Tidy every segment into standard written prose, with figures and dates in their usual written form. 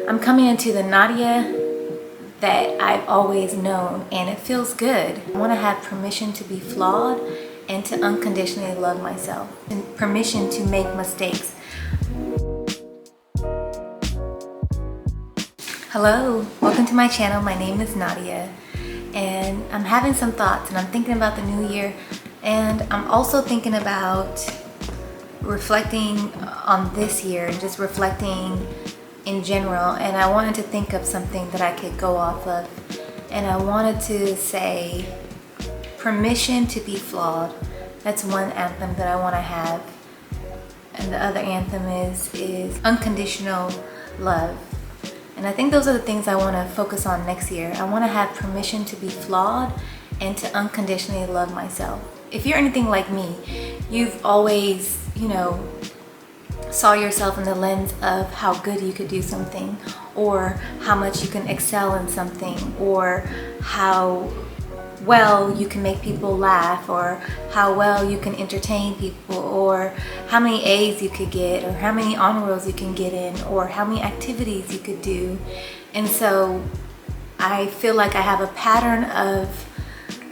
I'm coming into the Nadia that I've always known, and it feels good. I want to have permission to be flawed and to unconditionally love myself, and permission to make mistakes. Hello, welcome to my channel. My name is Nadia, and I'm having some thoughts, and I'm thinking about the new year, and I'm also thinking about reflecting on this year and just reflecting in general. And I wanted to think of something that I could go off of, and I wanted to say permission to be flawed. That's one anthem that I want to have, and the other anthem is unconditional love. And I think those are the things I want to focus on next year. I want to have permission to be flawed and to unconditionally love myself. If you're anything like me, you've always, saw yourself in the lens of how good you could do something, or how much you can excel in something, or how well you can make people laugh, or how well you can entertain people, or how many A's you could get, or how many honor rolls you can get in, or how many activities you could do. And so I feel like I have a pattern of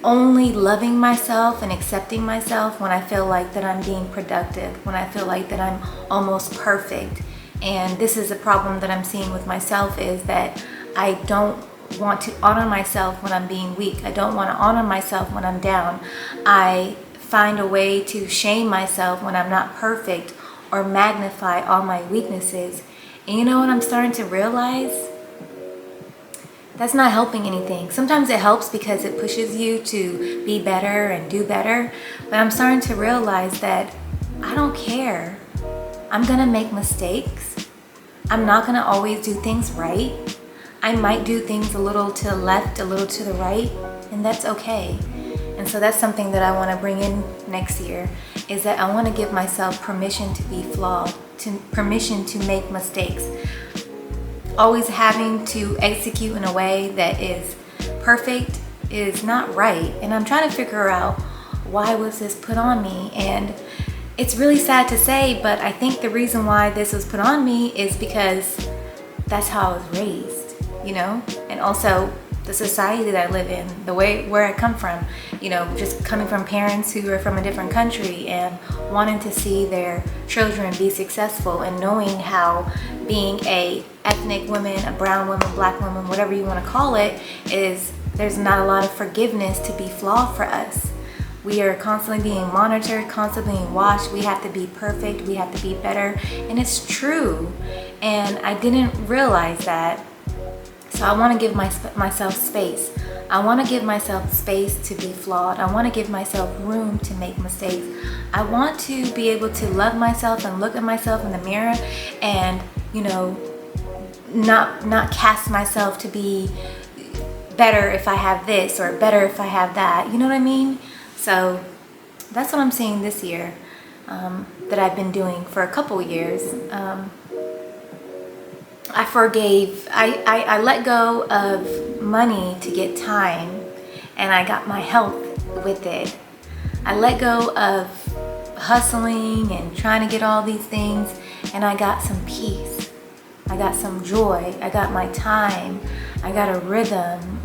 only loving myself and accepting myself when I feel like that I'm being productive, when I feel like that I'm almost perfect. And this is a problem that I'm seeing with myself, is that I don't want to honor myself when I'm being weak. I don't want to honor myself when I'm down. I find a way to shame myself when I'm not perfect, or magnify all my weaknesses. And you know what I'm starting to realize? That's not helping anything. Sometimes it helps because it pushes you to be better and do better. But I'm starting to realize that I don't care. I'm gonna make mistakes. I'm not gonna always do things right. I might do things a little to the left, a little to the right, and that's okay. And so that's something that I want to bring in next year, is that I want to give myself permission to be flawed, permission to make mistakes. Always having to execute in a way that is perfect is not right. And I'm trying to figure out, why was this put on me? And it's really sad to say, but I think the reason why this was put on me is because that's how I was raised. And also the society that I live in, the way where I come from, just coming from parents who are from a different country and wanting to see their children be successful, and knowing how being a ethnic woman, a brown woman, black woman, whatever you want to call it, is there's not a lot of forgiveness to be flawed for us. We are constantly being monitored, constantly being watched. We have to be perfect. We have to be better. And it's true. And I didn't realize that. So I want to give myself space. I want to give myself space to be flawed. I want to give myself room to make mistakes. I want to be able to love myself and look at myself in the mirror and, not cast myself to be better if I have this, or better if I have that. You know what I mean? So that's what I'm seeing this year, that I've been doing for a couple years. I forgave, I let go of money to get time, and I got my health with it. I let go of hustling and trying to get all these things, and I got some peace. I got some joy. I got my time. I got a rhythm.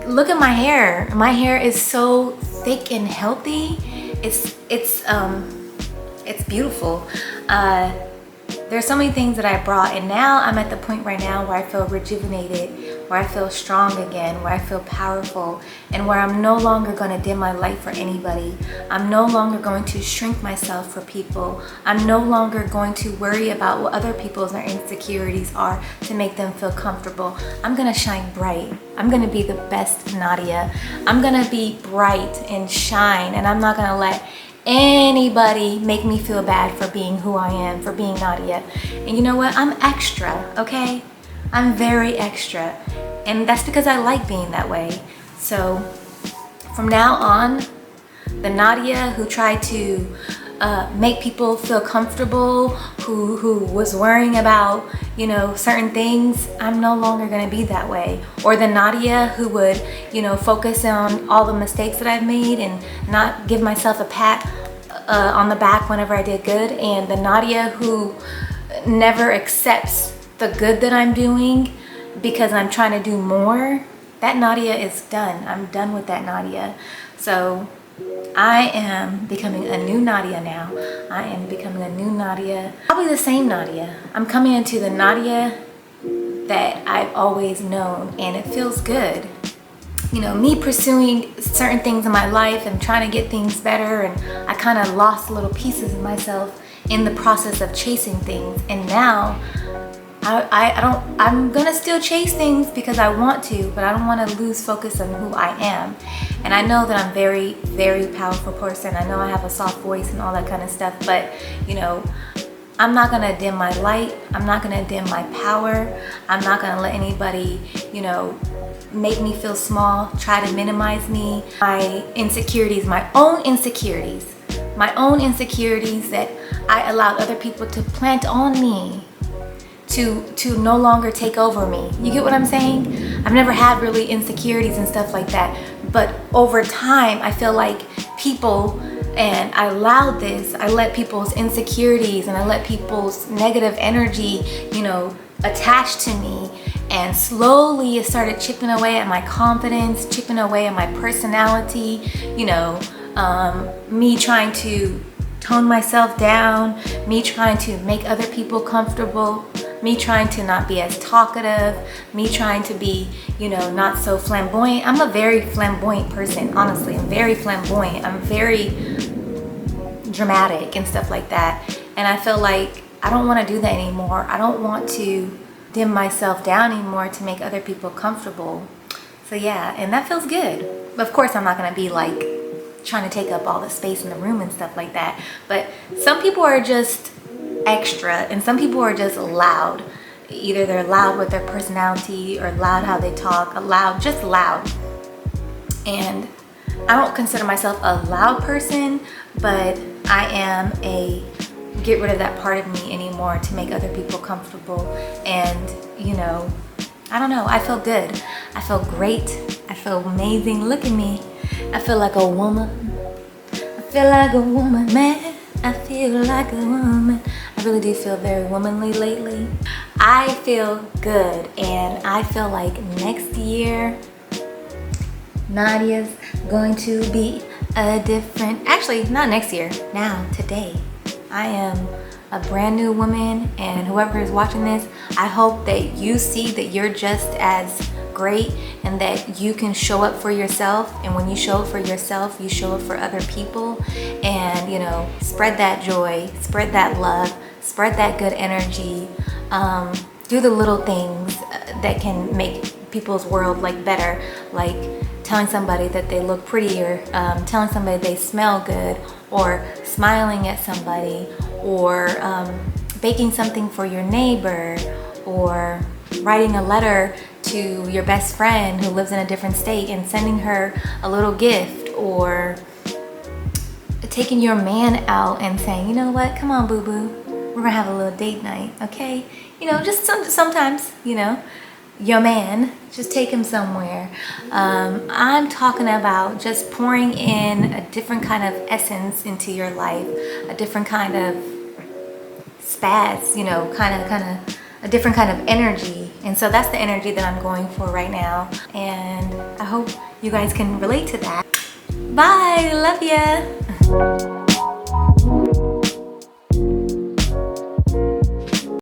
Look at my hair. My hair is so thick and healthy. It's beautiful. There's so many things that I brought, and now I'm at the point right now where I feel rejuvenated, where I feel strong again, where I feel powerful, and where I'm no longer going to dim my light for anybody. I'm no longer going to shrink myself for people. I'm no longer going to worry about what other people's insecurities are to make them feel comfortable. I'm going to shine bright. I'm going to be the best Nadia. I'm going to be bright and shine, and I'm not going to let anybody make me feel bad for being who I am, for being Nadia. And you know what? I'm extra, okay? I'm very extra. And that's because I like being that way. So from now on, the Nadia who tried to make people feel comfortable, who was worrying about, certain things, I'm no longer going to be that way. Or the Nadia who would, focus on all the mistakes that I've made and not give myself a pat on the back whenever I did good. And the Nadia who never accepts the good that I'm doing because I'm trying to do more, that Nadia is done. I'm done with that Nadia. So I am becoming a new Nadia now. I am becoming a new Nadia. Probably the same Nadia. I'm coming into the Nadia that I've always known, and it feels good. You know, me pursuing certain things in my life and trying to get things better, and I kind of lost little pieces of myself in the process of chasing things. And now I'm gonna still chase things because I want to, but I don't want to lose focus on who I am. And I know that I'm very, very powerful person. I know I have a soft voice and all that kind of stuff, but you know, I'm not gonna dim my light. I'm not gonna dim my power. I'm not gonna let anybody, you know, make me feel small, try to minimize me. My insecurities, my own insecurities that I allowed other people to plant on me to no longer take over me. You get what I'm saying? I've never had really insecurities and stuff like that, but over time I feel like people, and I allowed this, I let people's insecurities and I let people's negative energy, you know, attach to me, and slowly it started chipping away at my confidence, chipping away at my personality, you know, me trying to tone myself down, me trying to make other people comfortable, me trying to not be as talkative, me trying to be, you know, not so flamboyant. I'm a very flamboyant person, honestly. I'm very flamboyant. I'm very dramatic and stuff like that. And I feel like I don't want to do that anymore. I don't want to dim myself down anymore to make other people comfortable. So yeah, and that feels good. But of course, I'm not going to be like trying to take up all the space in the room and stuff like that. But some people are just extra, and some people are just loud. Either they're loud with their personality, or loud how they talk, just loud. And I don't consider myself a loud person, but I am a get rid of that part of me anymore to make other people comfortable. And you know, I don't know, I feel good, I feel great, I feel amazing. Look at me, I feel like a woman, I feel like a woman, man, I feel like a woman. I really do feel very womanly lately. I feel good, and I feel like next year Nadia's going to be a different, actually not next year, now, today. I am a brand new woman, and whoever is watching this, I hope that you see that you're just as great and that you can show up for yourself. And when you show up for yourself, you show up for other people, and you know, spread that joy, spread that love, spread that good energy. Do the little things that can make people's world like better, like telling somebody that they look prettier, telling somebody they smell good, or smiling at somebody, or baking something for your neighbor, or writing a letter to your best friend who lives in a different state and sending her a little gift, or taking your man out and saying, you know what, come on boo-boo, we're gonna have a little date night, okay? You know, just sometimes, you know, your man, just take him somewhere. I'm talking about just pouring in a different kind of essence into your life, a different kind of spaz, you know, kind of a different kind of energy. And so that's the energy that I'm going for right now, and I hope you guys can relate to that. Bye, love ya.